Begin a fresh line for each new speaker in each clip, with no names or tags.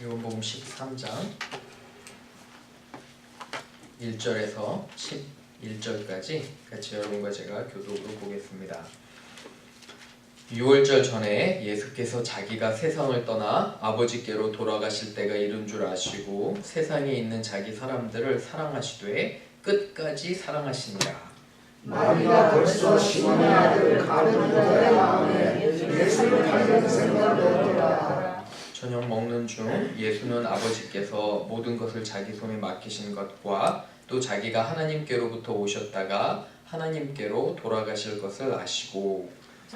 요한복음 13장 1절에서 11절까지 같이 여러분과 제가 교독으로 보겠습니다. 6월절 전에 예수께서 자기가 세상을 떠나 아버지께로 돌아가실 때가 이른 줄 아시고 세상에 있는 자기 사람들을 사랑하시되 끝까지 사랑하시니라.
마리가 벌써 시몬의 아들 가룟유다의 마음에 예수를 팔려는 생각을 넣더라.
저녁 먹는 중 예수는 아버지께서 모든 것을 자기 손에 맡기신 것과 또 자기가 하나님께로부터 오셨다가 하나님께로 돌아가실 것을 아시고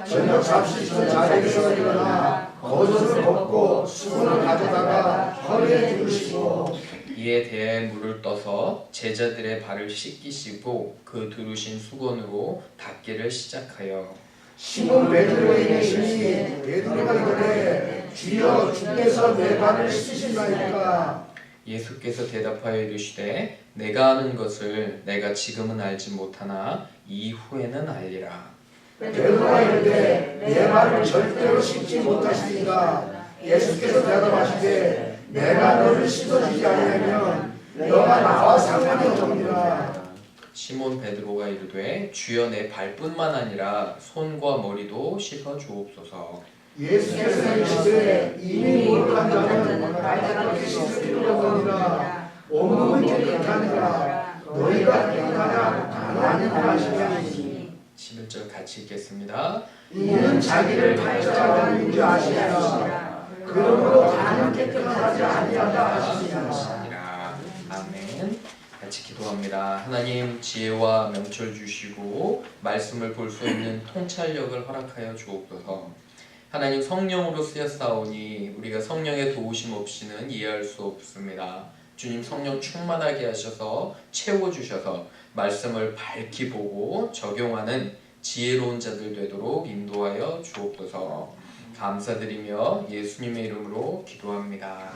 저녁 잡수시던 자리에서 일어나 겉옷을 벗고 수건을 가져다가 허리에 두르시고
이에 대해 물을 떠서 제자들의 발을 씻기시고 그 두르신 수건으로 닦기를 시작하여
시몬 베드로에게 이르시니 베드로가 이르되 주여 주께서 내 발을 씻으시나이까.
예수께서 대답하여 이르시되 내가 아는 것을 내가 지금은 알지 못하나 이후에는 알리라.
베드로가 이르되 내 발을 절대로 씻지 못하시리까. 예수께서 대답하시되 내가 너를 씻어주지 아니하면 너가 나와 상관이 없느니라.
시몬 베드로가 이르되 주여 내 발뿐만 아니라 손과 머리도 씻어 주옵소서.
예수께서 이르시되 이미 목욕한 자는 발밖에 씻을 필요가 없느니라. 온몸은 깨끗하니라. 너희가 깨끗하냐 하나님 아시나니.
11절 같이 읽겠습니다.
이는 자기를 팔자가 아닌 줄 아시나니 그러므로 다는 깨끗하지 아니하다 하시니라.
아멘. 같이 기도합니다. 하나님 지혜와 명철 주시고 말씀을 볼 수 있는 통찰력을 허락하여 주옵소서. 하나님 성령으로 쓰였사오니 우리가 성령의 도우심 없이는 이해할 수 없습니다. 주님 성령 충만하게 하셔서 채워주셔서 말씀을 밝히 보고 적용하는 지혜로운 자들 되도록 인도하여 주옵소서. 감사드리며 예수님의 이름으로 기도합니다.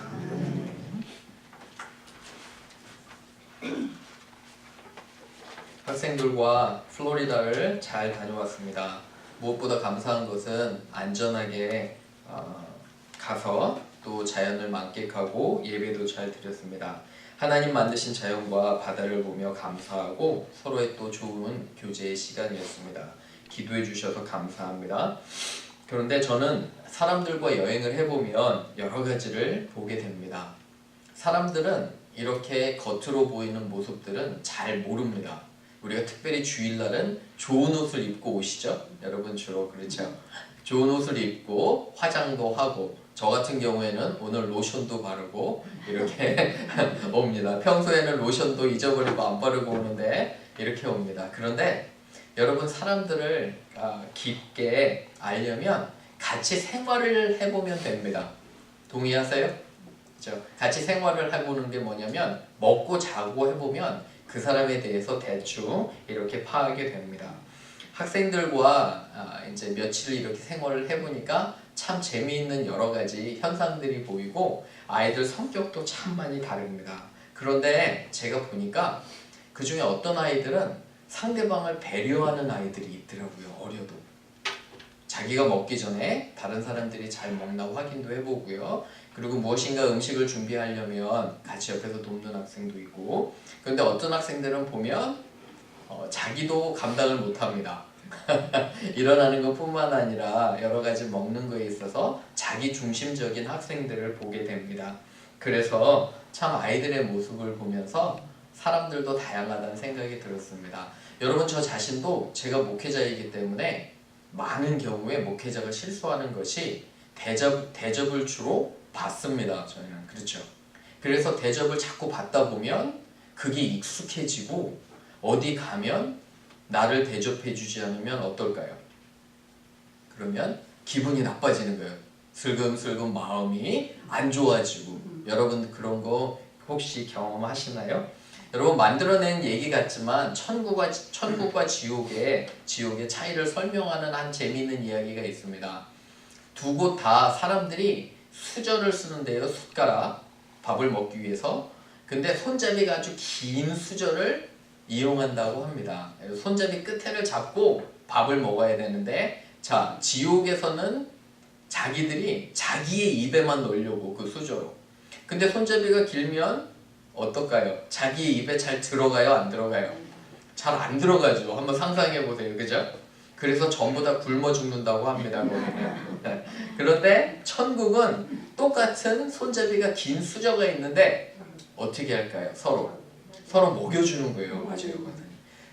학생들과 플로리다를 잘 다녀왔습니다. 무엇보다 감사한 것은 안전하게 가서 또 자연을 만끽하고 예배도 잘 드렸습니다. 하나님 만드신 자연과 바다를 보며 감사하고 서로의 또 좋은 교제의 시간이었습니다. 기도해 주셔서 감사합니다. 그런데 저는 사람들과 여행을 해보면 여러 가지를 보게 됩니다. 사람들은 이렇게 겉으로 보이는 모습들은 잘 모릅니다. 우리가 특별히 주일날은 좋은 옷을 입고 오시죠? 여러분 주로 그렇죠? 좋은 옷을 입고 화장도 하고 저 같은 경우에는 오늘 로션도 바르고 이렇게 옵니다. 평소에는 로션도 잊어버리고 안 바르고 오는데 이렇게 옵니다. 그런데 여러분 사람들을 깊게 알려면 같이 생활을 해보면 됩니다. 동의하세요? 그렇죠? 같이 생활을 해보는 게 뭐냐면 먹고 자고 해보면 그 사람에 대해서 대충 이렇게 파악이 됩니다. 학생들과 이제 며칠 이렇게 생활을 해보니까 참 재미있는 여러 가지 현상들이 보이고 아이들 성격도 참 많이 다릅니다. 그런데 제가 보니까 그 중에 어떤 아이들은 상대방을 배려하는 아이들이 있더라고요. 어려도. 자기가 먹기 전에 다른 사람들이 잘 먹나 확인도 해보고요. 그리고 무엇인가 음식을 준비하려면 같이 옆에서 돕는 학생도 있고, 그런데 어떤 학생들은 보면 자기도 감당을 못합니다. 일어나는 것뿐만 아니라 여러 가지 먹는 거에 있어서 자기 중심적인 학생들을 보게 됩니다. 그래서 참 아이들의 모습을 보면서 사람들도 다양하다는 생각이 들었습니다. 여러분 저 자신도 제가 목회자이기 때문에 많은 경우에 목회자가 실수하는 것이 대접을 주로 받습니다. 저희는 그렇죠. 그래서 대접을 자꾸 받다 보면 그게 익숙해지고 어디 가면 나를 대접해주지 않으면 어떨까요? 그러면 기분이 나빠지는 거예요. 슬금슬금 마음이 안 좋아지고. 여러분 그런 거 혹시 경험하시나요? 여러분 만들어낸 얘기 같지만 천국과 지옥의 차이를 설명하는 한 재미있는 이야기가 있습니다. 두 곳 다 사람들이 수저를 쓰는데요. 숟가락, 밥을 먹기 위해서. 근데 손잡이가 아주 긴 수저를 이용한다고 합니다. 손잡이 끝에를 잡고 밥을 먹어야 되는데 자, 지옥에서는 자기들이 자기의 입에만 넣으려고 그 수저로 근데 손잡이가 길면 어떨까요? 자기 입에 잘 들어가요? 안 들어가요? 잘 안 들어가죠. 한번 상상해 보세요. 그죠? 그래서 전부 다 굶어 죽는다고 합니다. 거기는. 그런데 천국은 똑같은 손잡이가 긴 수저가 있는데 어떻게 할까요? 서로 먹여주는 거예요. 맞아요.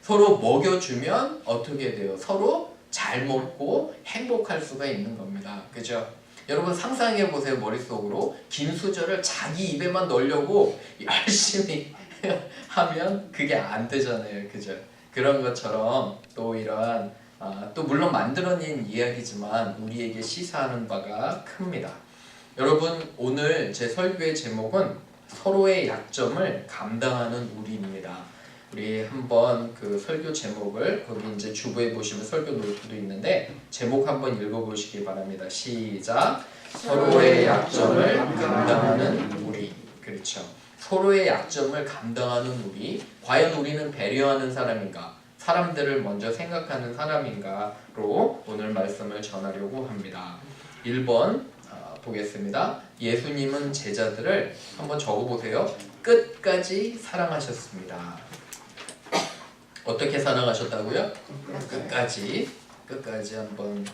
서로 먹여주면 어떻게 돼요? 서로 잘 먹고 행복할 수가 있는 겁니다. 그죠? 여러분 상상해 보세요. 머릿속으로 긴 수저를 자기 입에만 넣으려고 열심히 하면 그게 안 되잖아요. 그죠? 그런 것처럼 또 이러한 또 물론 만들어낸 이야기지만 우리에게 시사하는 바가 큽니다. 여러분 오늘 제 설교의 제목은 서로의 약점을 감당하는 우리입니다. 우리 한번 그 설교 제목을 거기 이제 주부에 보시면 설교 노트도 있는데 제목 한번 읽어보시기 바랍니다. 시작. 서로의 약점을 감당하는 우리. 그렇죠. 서로의 약점을 감당하는 우리. 과연 우리는 배려하는 사람인가? 사람들을 먼저 생각하는 사람인가로 오늘 말씀을 전하려고 합니다. 1번 보겠습니다. 예수님은 제자들을 한번 적어보세요. 끝까지 사랑하셨습니다. 어떻게 사랑하셨다고요? 끝까지 한번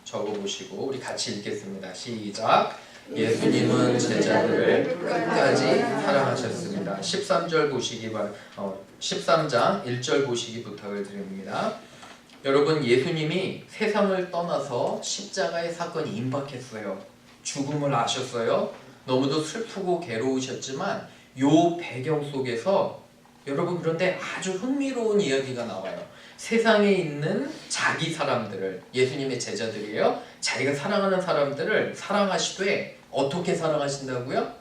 적어보시고 우리 같이 읽겠습니다. 시작. 예수님은 제자들을 끝까지 사랑하셨습니다. 13절 보시기 13장 1절 보시기 부탁을 드립니다. 여러분 예수님이 세상을 떠나서 십자가의 사건이 임박했어요. 죽음을 아셨어요. 너무도 슬프고 괴로우셨지만 요 배경 속에서 여러분 그런데 아주 흥미로운 이야기가 나와요. 세상에 있는 자기 사람들을 예수님의 제자들이에요. 자기가 사랑하는 사람들을 사랑하시되 어떻게 사랑하신다고요?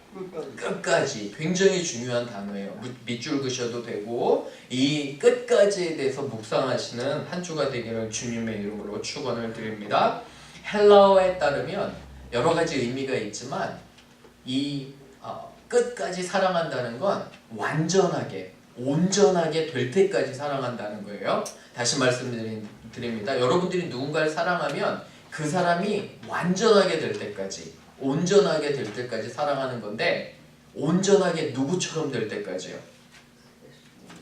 끝까지. 굉장히 중요한 단어예요. 밑줄 그셔도 되고 이 끝까지에 대해서 묵상하시는 한 주가 되기를 주님의 이름으로 축원을 드립니다. 헬라어에 따르면 여러 가지 의미가 있지만 이 끝까지 사랑한다는 건 완전하게 온전하게 될 때까지 사랑한다는 거예요. 다시 말씀드립니다. 여러분들이 누군가를 사랑하면 그 사람이 완전하게 될 때까지 온전하게 될 때까지 사랑하는 건데 온전하게 누구처럼 될 때까지요?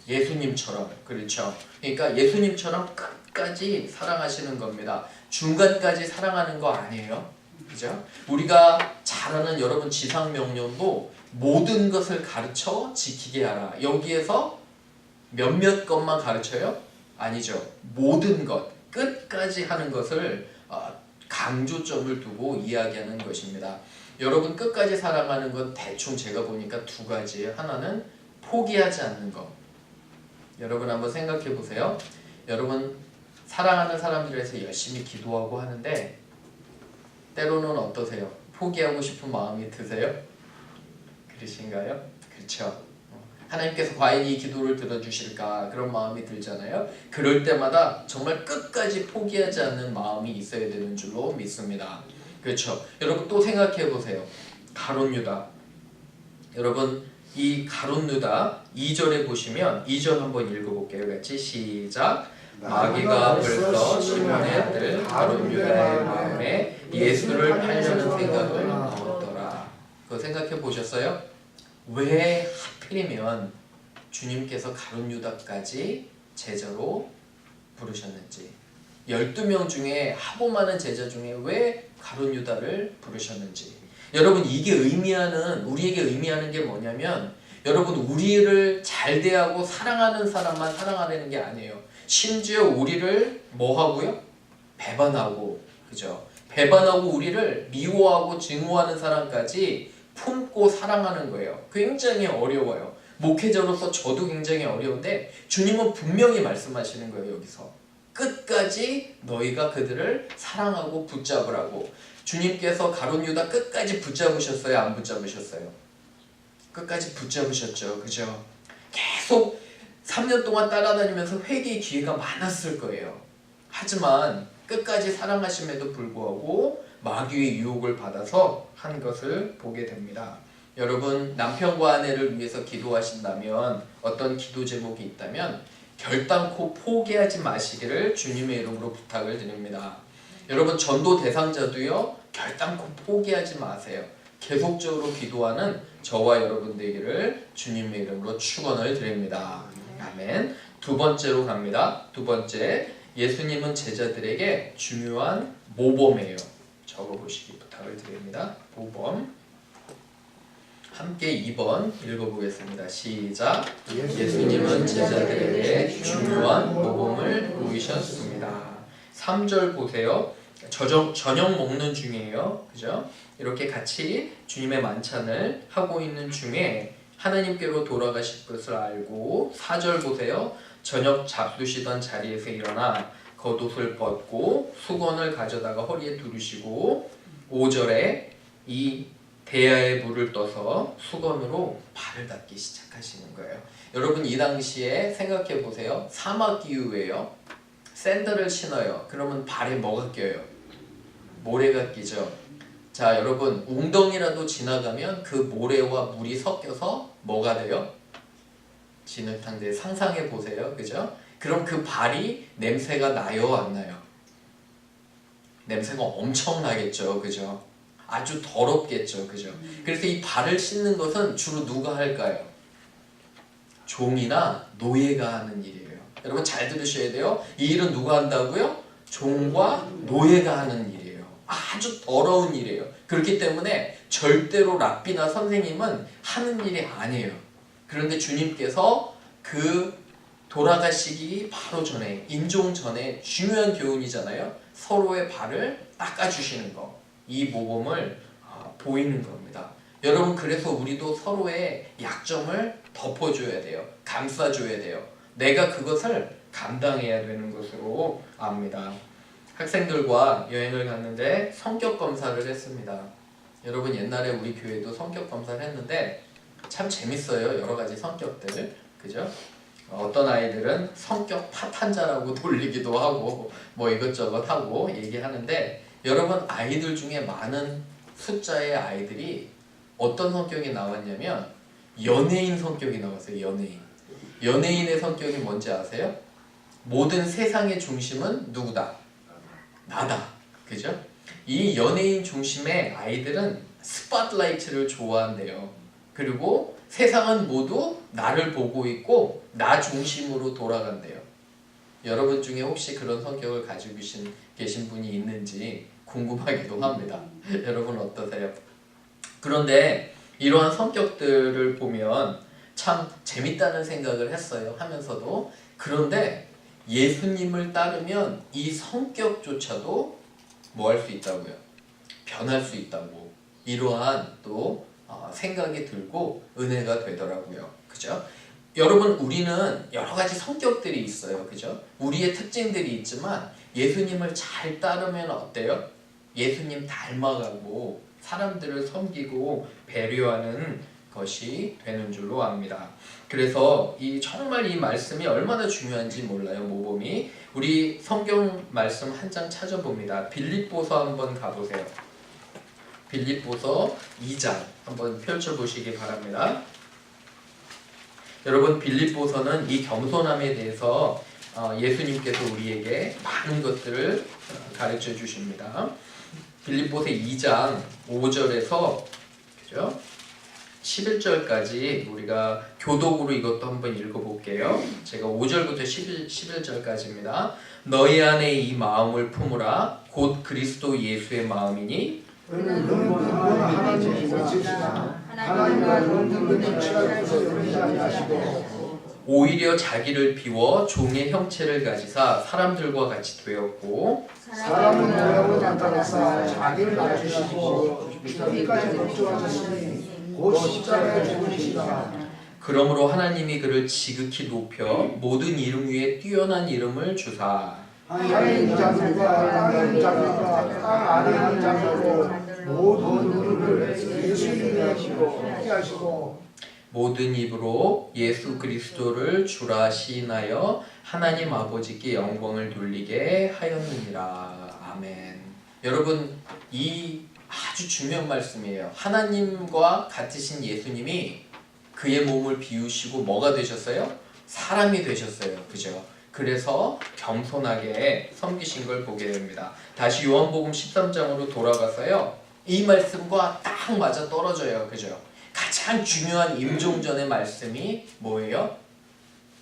예수님처럼. 그렇죠. 그러니까 예수님처럼 끝까지 사랑하시는 겁니다. 중간까지 사랑하는 거 아니에요. 그죠? 우리가 잘 아는 여러분 지상명령도 모든 것을 가르쳐 지키게 하라. 여기에서 몇몇 것만 가르쳐요? 아니죠. 모든 것, 끝까지 하는 것을 강조점을 두고 이야기하는 것입니다. 여러분 끝까지 사랑하는 건 대충 제가 보니까 두 가지예요. 하나는 포기하지 않는 것. 여러분 한번 생각해 보세요. 여러분 사랑하는 사람들을 위해서 열심히 기도하고 하는데 때로는 어떠세요? 포기하고 싶은 마음이 드세요? 그러신가요? 그렇죠. 하나님께서 과연 이 기도를 들어주실까 그런 마음이 들잖아요. 그럴 때마다 정말 끝까지 포기하지 않는 마음이 있어야 되는 줄로 믿습니다. 그렇죠. 여러분 또 생각해 보세요. 가룟 유다. 여러분 이 가룟 유다 2절에 보시면 2절 한번 읽어볼게요. 같이 시작. 마귀가 벌써 시몬의 아들 가룟 유다의 마음에 예수를 팔려는 생각을 넣었더라. 그거 생각해 보셨어요? 왜 하필이면 주님께서 가룟 유다까지 제자로 부르셨는지 12명 중에 하고 많은 제자 중에 왜 가룟 유다를 부르셨는지 여러분 이게 우리에게 의미하는 게 뭐냐면 여러분 우리를 잘 대하고 사랑하는 사람만 사랑하려는 게 아니에요. 심지어 우리를 뭐 하고요? 배반하고 그죠? 배반하고 우리를 미워하고 증오하는 사람까지 품고 사랑하는 거예요. 굉장히 어려워요. 목회자로서 저도 굉장히 어려운데 주님은 분명히 말씀하시는 거예요. 여기서 끝까지 너희가 그들을 사랑하고 붙잡으라고. 주님께서 가룟 유다 끝까지 붙잡으셨어요? 안 붙잡으셨어요? 끝까지 붙잡으셨죠. 그죠? 계속 3년 동안 따라다니면서 회개의 기회가 많았을 거예요. 하지만 끝까지 사랑하심에도 불구하고 마귀의 유혹을 받아서 한 것을 보게 됩니다. 여러분 남편과 아내를 위해서 기도하신다면 어떤 기도 제목이 있다면 결단코 포기하지 마시기를 주님의 이름으로 부탁을 드립니다. 여러분 전도 대상자도요 결단코 포기하지 마세요. 계속적으로 기도하는 저와 여러분 되기를 주님의 이름으로 축원을 드립니다. 아멘. 두 번째로 갑니다. 두 번째, 예수님은 제자들에게 중요한 모범이에요. 적어보시기 부탁을 드립니다. 모범. 함께 2번 읽어보겠습니다. 시작. 예수님은 제자들에게 중요한 모범을 보이셨습니다. 3절 보세요. 저녁 먹는 중이에요. 그죠? 이렇게 같이 주님의 만찬을 하고 있는 중에 하나님께로 돌아가실 것을 알고 4절 보세요. 저녁 잡수시던 자리에서 일어나 겉옷을 벗고 수건을 가져다가 허리에 두르시고 5절에 이 대야에 물을 떠서 수건으로 발을 닦기 시작하시는 거예요. 여러분 이 당시에 생각해 보세요. 사막 기후예요. 샌들을 신어요. 그러면 발에 뭐가 껴요? 모래가 끼죠. 자, 여러분 웅덩이라도 지나가면 그 모래와 물이 섞여서 뭐가 돼요? 진흙탕제. 상상해 보세요. 그죠? 그럼 그 발이 냄새가 나요, 안 나요? 냄새가 엄청 나겠죠. 그죠? 아주 더럽겠죠. 그죠? 그래서 이 발을 씻는 것은 주로 누가 할까요? 종이나 노예가 하는 일이에요. 여러분 잘 들으셔야 돼요. 이 일은 누가 한다고요? 종과 노예가 하는 일이에요. 아주 더러운 일이에요. 그렇기 때문에 절대로 랍비나 선생님은 하는 일이 아니에요. 그런데 주님께서 그 돌아가시기 바로 전에, 인종 전에 중요한 교훈이잖아요. 서로의 발을 닦아주시는 거. 이 모범을 보이는 겁니다. 여러분 그래서 우리도 서로의 약점을 덮어줘야 돼요. 감싸줘야 돼요. 내가 그것을 감당해야 되는 것으로 압니다. 학생들과 여행을 갔는데 성격 검사를 했습니다. 여러분 옛날에 우리 교회도 성격 검사를 했는데 참 재밌어요. 여러 가지 성격들. 그죠? 어떤 아이들은 성격 파탄자라고 놀리기도 하고 뭐 이것저것 하고 얘기하는데 여러분 아이들 중에 많은 숫자의 아이들이 어떤 성격이 나왔냐면 연예인 성격이 나왔어요. 연예인. 연예인의 성격이 뭔지 아세요? 모든 세상의 중심은 누구다? 나다. 그죠? 이 연예인 중심의 아이들은 스팟라이트를 좋아한대요. 그리고 세상은 모두 나를 보고 있고 나 중심으로 돌아간대요. 여러분 중에 혹시 그런 성격을 가지고 계신 분이 있는지 궁금하기도 합니다. 여러분 어떠세요? 그런데 이러한 성격들을 보면 참 재밌다는 생각을 했어요. 하면서도 그런데 예수님을 따르면 이 성격조차도 뭐 할 수 있다고요? 변할 수 있다고 이러한 또 생각이 들고 은혜가 되더라고요. 그죠? 여러분 우리는 여러 가지 성격들이 있어요. 그죠? 우리의 특징들이 있지만 예수님을 잘 따르면 어때요? 예수님 닮아가고 사람들을 섬기고 배려하는 것이 되는 줄로 압니다. 그래서 정말 이 말씀이 얼마나 중요한지 몰라요. 모범이. 우리 성경 말씀 한 장 찾아봅니다. 빌립보서 한번 가보세요. 빌립보서 2장 한번 펼쳐보시기 바랍니다. 여러분 빌립보서는 이 겸손함에 대해서 예수님께서 우리에게 많은 것들을 가르쳐 주십니다. 빌립보서 2장 5절에서 그죠? 11절까지 우리가 교독으로 이것도 한번 읽어볼게요. 제가 5절부터 11절까지입니다. 너희 안에 이 마음을 품으라. 곧 그리스도 예수의 마음이니
그는 하나님의 원칙이다. 하나님과 동등된 취하여서 연기하지 마시고
오히려 자기를 비워 종의 형체를 가지사 사람들과 같이 되었고
사람은 모양으로 나타나사 자기를 낮추시고 죽기까지 걱정하셨으니 곧 십자가에 죽으시리라.
그러므로 하나님이 그를 지극히 높여 모든 이름 위에 뛰어난 이름을 주사
하늘에 있는 자들과 땅에 있는 자들과 땅 아래에 있는 자들로 모든 무릎을 예수 이름에 하시고
모든 입으로 예수 그리스도를 주라 시인하여 하나님 아버지께 영광을 돌리게 하였느니라. 아멘. 여러분 이 아주 중요한 말씀이에요. 하나님과 같으신 예수님이 그의 몸을 비우시고 뭐가 되셨어요? 사람이 되셨어요. 그죠? 그래서 겸손하게 섬기신 걸 보게 됩니다. 다시 요한복음 13장으로 돌아가서요. 이 말씀과 딱 맞아 떨어져요. 그죠? 가장 중요한 임종전의 말씀이 뭐예요?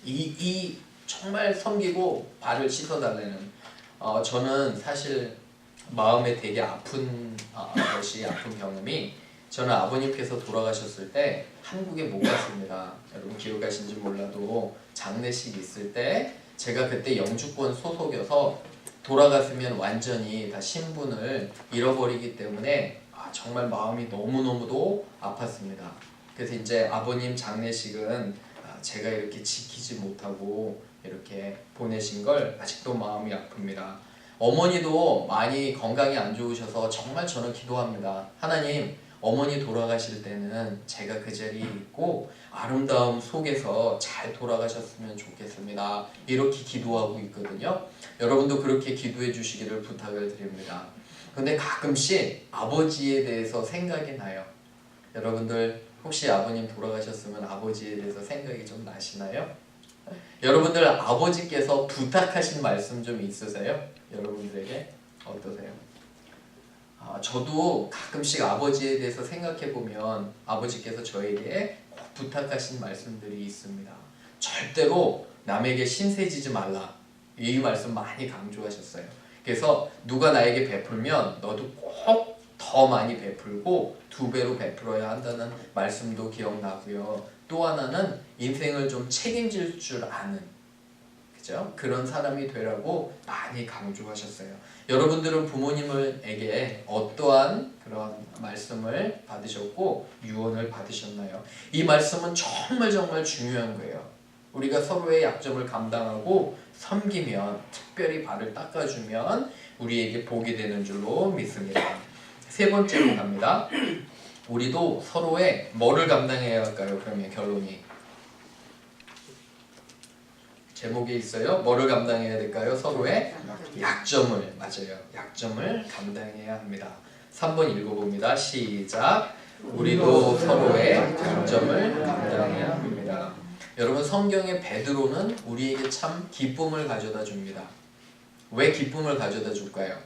이 정말 섬기고 발을 씻어달라는 저는 사실 마음에 되게 아픈 것이 아픈 경험이 저는 아버님께서 돌아가셨을 때 한국에 못 갔습니다. 여러분 기억하신지 몰라도 장례식 있을 때 제가 그때 영주권 소속이어서 돌아갔으면 완전히 다 신분을 잃어버리기 때문에 정말 마음이 너무너무도 아팠습니다. 그래서 이제 아버님 장례식은 제가 이렇게 지키지 못하고 이렇게 보내신 걸 아직도 마음이 아픕니다. 어머니도 많이 건강이 안 좋으셔서 정말 저는 기도합니다. 하나님, 어머니 돌아가실 때는 제가 그 자리에 있고 아름다움 속에서 잘 돌아가셨으면 좋겠습니다. 이렇게 기도하고 있거든요. 여러분도 그렇게 기도해 주시기를 부탁을 드립니다. 근데 가끔씩 아버지에 대해서 생각이 나요. 여러분들 혹시 아버님 돌아가셨으면 아버지에 대해서 생각이 좀 나시나요? 여러분들 아버지께서 부탁하신 말씀 좀 있으세요? 여러분들에게 어떠세요? 저도 가끔씩 아버지에 대해서 생각해보면 아버지께서 저에게 꼭 부탁하신 말씀들이 있습니다. 절대로 남에게 신세지지 말라. 이 말씀 많이 강조하셨어요. 그래서 누가 나에게 베풀면 너도 꼭 더 많이 베풀고 2배로 베풀어야 한다는 말씀도 기억나고요. 또 하나는 인생을 좀 책임질 줄 아는, 그죠? 그런 사람이 되라고 많이 강조하셨어요. 여러분들은 부모님에게 어떠한 그런 말씀을 받으셨고 유언을 받으셨나요? 이 말씀은 정말 중요한 거예요. 우리가 서로의 약점을 감당하고 섬기면, 특별히 발을 닦아주면 우리에게 복이 되는 줄로 믿습니다. 3번째로 갑니다. 우리도 서로의 뭐를 감당해야 할까요? 그러면 결론이 제목에 있어요. 뭐를 감당해야 될까요? 서로의 약점을, 맞아요. 약점을 감당해야 합니다. 3번 읽어봅니다. 시작. 우리도 서로의 약점을 감당해야 합니다. 여러분 성경의 베드로는 우리에게 참 기쁨을 가져다 줍니다. 왜 기쁨을 가져다 줄까요?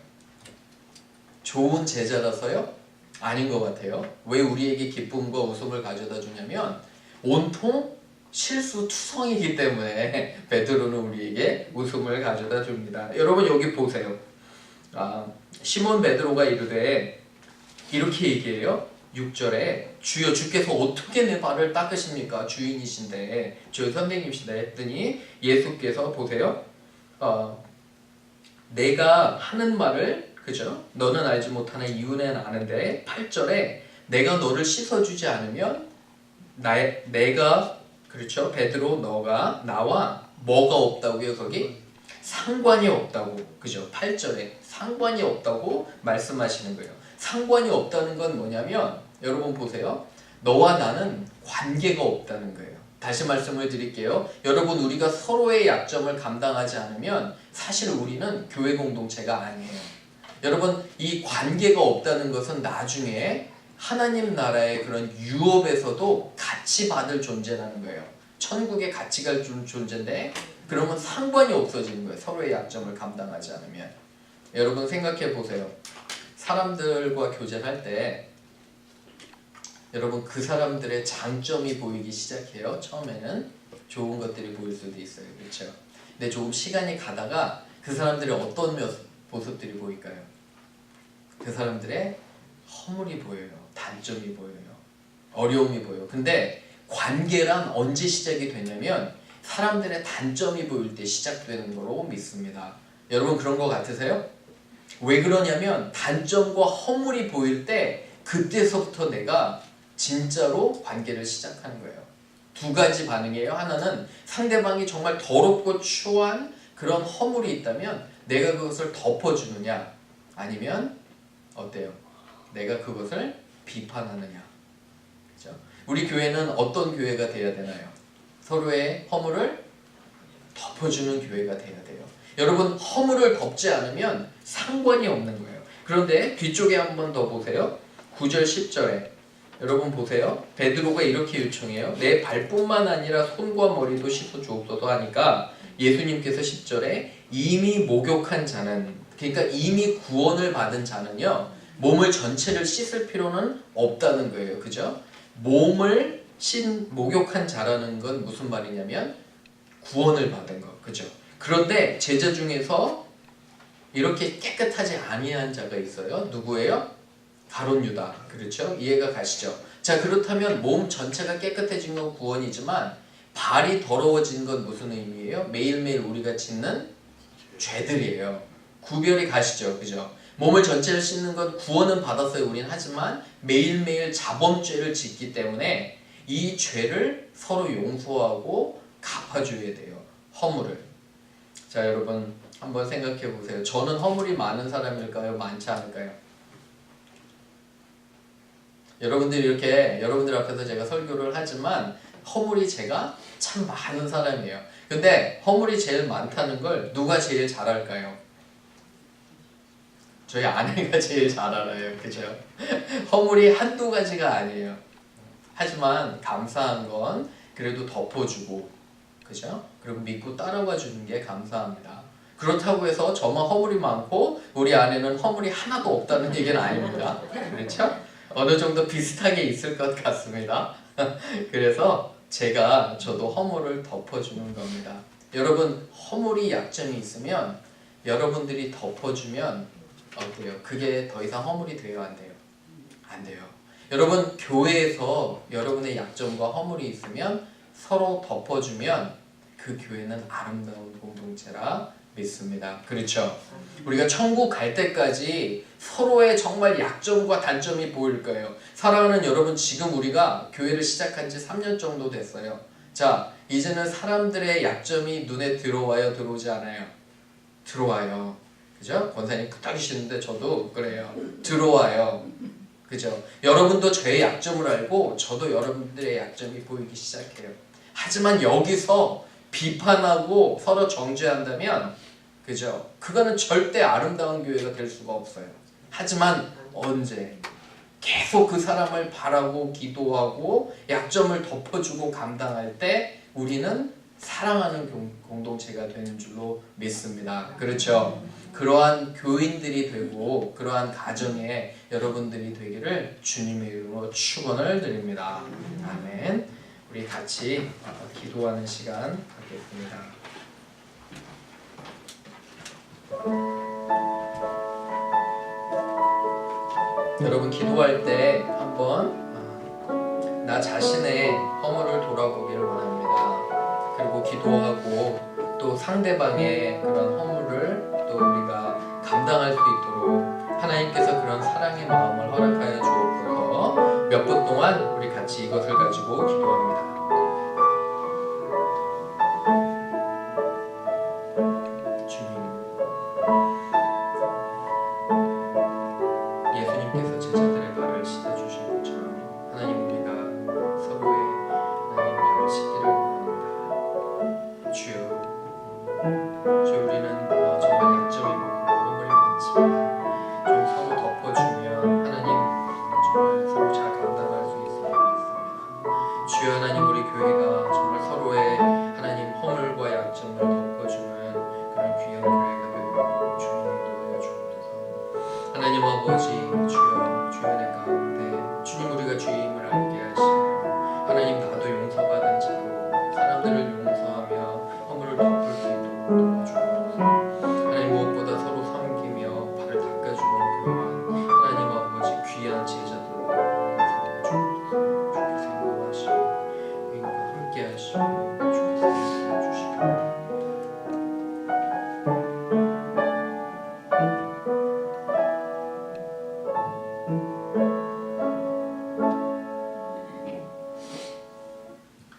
좋은 제자라서요? 아닌 것 같아요. 왜 우리에게 기쁨과 웃음을 가져다 주냐면 온통 실수투성이기 때문에 베드로는 우리에게 웃음을 가져다 줍니다. 여러분 여기 보세요. 시몬 베드로가 이르되 이렇게 얘기해요. 6절에 주여 주께서 어떻게 내 발을 닦으십니까? 주인이신데 주의 선생님이신데 했더니 예수께서 보세요. 내가 하는 말을, 그죠? 너는 알지 못하나 이유는 아는데 8절에 내가 너를 씻어주지 않으면 내가, 그렇죠? 베드로 너가 나와 뭐가 없다고요? 거기 상관이 없다고, 그죠? 8절에 상관이 없다고 말씀하시는 거예요. 상관이 없다는 건 뭐냐면 여러분 보세요. 너와 나는 관계가 없다는 거예요. 다시 말씀을 드릴게요. 여러분 우리가 서로의 약점을 감당하지 않으면 사실 우리는 교회 공동체가 아니에요. 여러분 이 관계가 없다는 것은 나중에 하나님 나라의 그런 유업에서도 같이 받을 존재라는 거예요. 천국에 같이 갈 존재인데 그러면 상관이 없어지는 거예요. 서로의 약점을 감당하지 않으면. 여러분 생각해 보세요. 사람들과 교제할 때 여러분 그 사람들의 장점이 보이기 시작해요. 처음에는 좋은 것들이 보일 수도 있어요. 그렇죠? 근데 조금 시간이 가다가 그 사람들의 어떤 모습들이 보일까요? 그 사람들의 허물이 보여요. 단점이 보여요. 어려움이 보여요. 근데 관계란 언제 시작이 되냐면 사람들의 단점이 보일 때 시작되는 거로 믿습니다. 여러분 그런 거 같으세요? 왜 그러냐면 단점과 허물이 보일 때 그때서부터 내가 진짜로 관계를 시작하는 거예요. 2가지 반응이에요. 하나는 상대방이 정말 더럽고 추한 그런 허물이 있다면 내가 그것을 덮어주느냐, 아니면 어때요? 내가 그것을 비판하느냐. 그렇죠? 우리 교회는 어떤 교회가 돼야 되나요? 서로의 허물을 덮어주는 교회가 돼야 돼요. 여러분 허물을 덮지 않으면 상관이 없는 거예요. 그런데 뒤쪽에 한번 더 보세요. 9절 10절에 여러분 보세요. 베드로가 이렇게 요청해요. 내 발뿐만 아니라 손과 머리도 씻어 주옵소서 하니까 예수님께서 10절에 이미 목욕한 자는, 그러니까 이미 구원을 받은 자는요 몸을 전체를 씻을 필요는 없다는 거예요. 그죠? 몸을 목욕한 자라는 건 무슨 말이냐면 구원을 받은 거. 그죠? 그런데 제자 중에서 이렇게 깨끗하지 아니한 자가 있어요. 누구예요? 가룟 유다. 그렇죠? 이해가 가시죠? 자, 그렇다면 몸 전체가 깨끗해진 건 구원이지만 발이 더러워진 건 무슨 의미예요? 매일매일 우리가 짓는 죄들이에요. 구별이 가시죠? 그죠? 몸을 전체를 씻는 건 구원은 받았어요. 우리는. 하지만 매일매일 자범죄를 짓기 때문에 이 죄를 서로 용서하고 갚아줘야 돼요. 허물을. 자, 여러분 한번 생각해 보세요. 저는 허물이 많은 사람일까요? 많지 않을까요? 여러분들이 이렇게 여러분들 앞에서 제가 설교를 하지만 허물이 제가 참 많은 사람이에요. 근데 허물이 제일 많다는 걸 누가 제일 잘 알까요? 저희 아내가 제일 잘 알아요. 그죠? 허물이 한두 가지가 아니에요. 하지만 감사한 건 그래도 덮어주고, 그죠? 그리고 믿고 따라와 주는 게 감사합니다. 그렇다고 해서 저만 허물이 많고 우리 아내는 허물이 하나도 없다는 얘기는 아닙니다. 그렇죠? 어느 정도 비슷하게 있을 것 같습니다. 그래서 저도 허물을 덮어주는 겁니다. 여러분, 허물이 약점이 있으면 여러분들이 덮어주면 어때요? 그게 더 이상 허물이 돼요? 안 돼요? 안 돼요. 여러분, 교회에서 여러분의 약점과 허물이 있으면 서로 덮어주면 그 교회는 아름다운 공동체라 믿습니다. 그렇죠? 우리가 천국 갈 때까지 서로의 정말 약점과 단점이 보일 거예요. 사랑하는 여러분, 지금 우리가 교회를 시작한 지 3년 정도 됐어요. 자, 이제는 사람들의 약점이 눈에 들어와요? 들어오지 않아요? 들어와요. 그죠? 권사님 끄덕이시는데 저도 그래요. 들어와요. 그죠? 여러분도 저의 약점을 알고 저도 여러분들의 약점이 보이기 시작해요. 하지만 여기서 비판하고 서로 정죄한다면, 그죠? 그거는 절대 아름다운 교회가 될 수가 없어요. 하지만 언제? 계속 그 사람을 바라고 기도하고 약점을 덮어주고 감당할 때 우리는 사랑하는 공동체가 되는 줄로 믿습니다. 그렇죠? 그러한 교인들이 되고 그러한 가정에 여러분들이 되기를 주님의 이름으로 축원을 드립니다. 아멘. 우리 같이 기도하는 시간 갖겠습니다. 여러분, 기도할 때 한번 나 자신의 허물을 돌아보기를 원합니다. 그리고 기도하고 또 상대방의 그런 허물을 또 우리가 감당할 수 있도록 하나님께서 그런 사랑의 마음을 허락하여 주옵소서. 몇 분 동안 우리 같이 이것을 가지고 기도합니다. 예수님께서 제자들의 발을 씻어주신 것처럼 하나님, 우리가 서로의 하나님 발을 씻기를 원합니다. 주여, 우리는 정말 약점이 많고 허물이 많지만 좀 서로 덮어주면 하나님 정말 서로 잘 감당할 수 있음을 믿습니다. 주여, 하나님, 우리 교회가 정말 서로의 하나님 허물과 약점을 덮어주는 그런 귀한 교회가 되고 주님이 도와여 주옵소서. 하나님 아버지, 주여 내 가운데 주님, 우리가 주임을 알게 하시며 하나님, 나도 용서받은 자로 사람들을 용서하며 허물을 덮을 수 있도록 도와주옵소서. 하나님, 무엇보다 서로 섬기며 발을 닦아주는 그러한 하나님 아버지 귀한 제자들로 세워주옵소서. 주께서 인도하시고 인과 함께 하시고 주께서 인도해 주시기 바랍니다.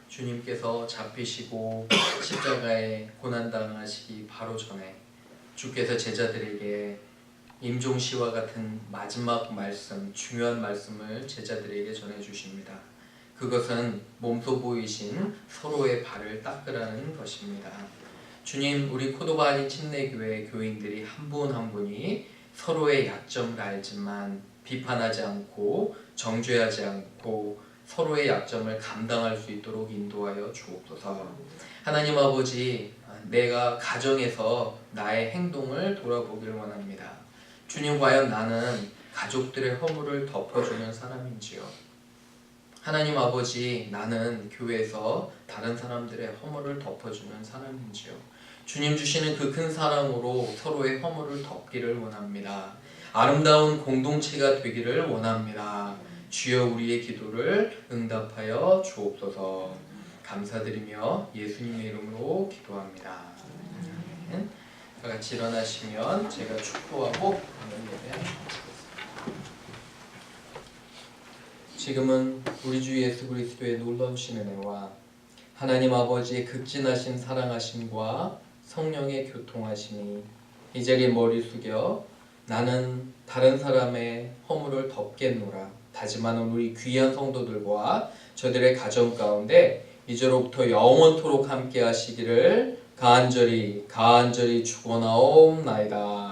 주님께서 잡히시고 십자가에 고난당하시기 바로 전에 주께서 제자들에게 임종시와 같은 마지막 말씀, 중요한 말씀을 제자들에게 전해주십니다. 그것은 몸소 보이신 서로의 발을 닦으라는 것입니다. 주님, 우리 코도바 한인 침례교회 교인들이 한 분 한 분이 서로의 약점을 알지만 비판하지 않고 정죄하지 않고 서로의 약점을 감당할 수 있도록 인도하여 주옵소서. 하나님 아버지, 내가 가정에서 나의 행동을 돌아보길 원합니다. 주님, 과연 나는 가족들의 허물을 덮어주는 사람인지요? 하나님 아버지, 나는 교회에서 다른 사람들의 허물을 덮어주는 사람인지요? 주님 주시는 그 큰 사랑으로 서로의 허물을 덮기를 원합니다. 아름다운 공동체가 되기를 원합니다. 주여 우리의 기도를 응답하여 주옵소서. 감사드리며 예수님의 이름으로 기도합니다. 아멘. 다 같이 일어나시면 제가 축도하고 오늘 예배 지금은 우리 주 예수 그리스도의 놀라우신 은혜와 하나님 아버지의 극진하신 사랑하심과 성령의 교통하심이 이 자리에 머리 숙여 나는 다른 사람의 허물을 덮겠노라 다짐하는 우리 귀한 성도들과 저들의 가정 가운데 이제로부터 영원토록 함께 하시기를 간절히 축원하옵나이다.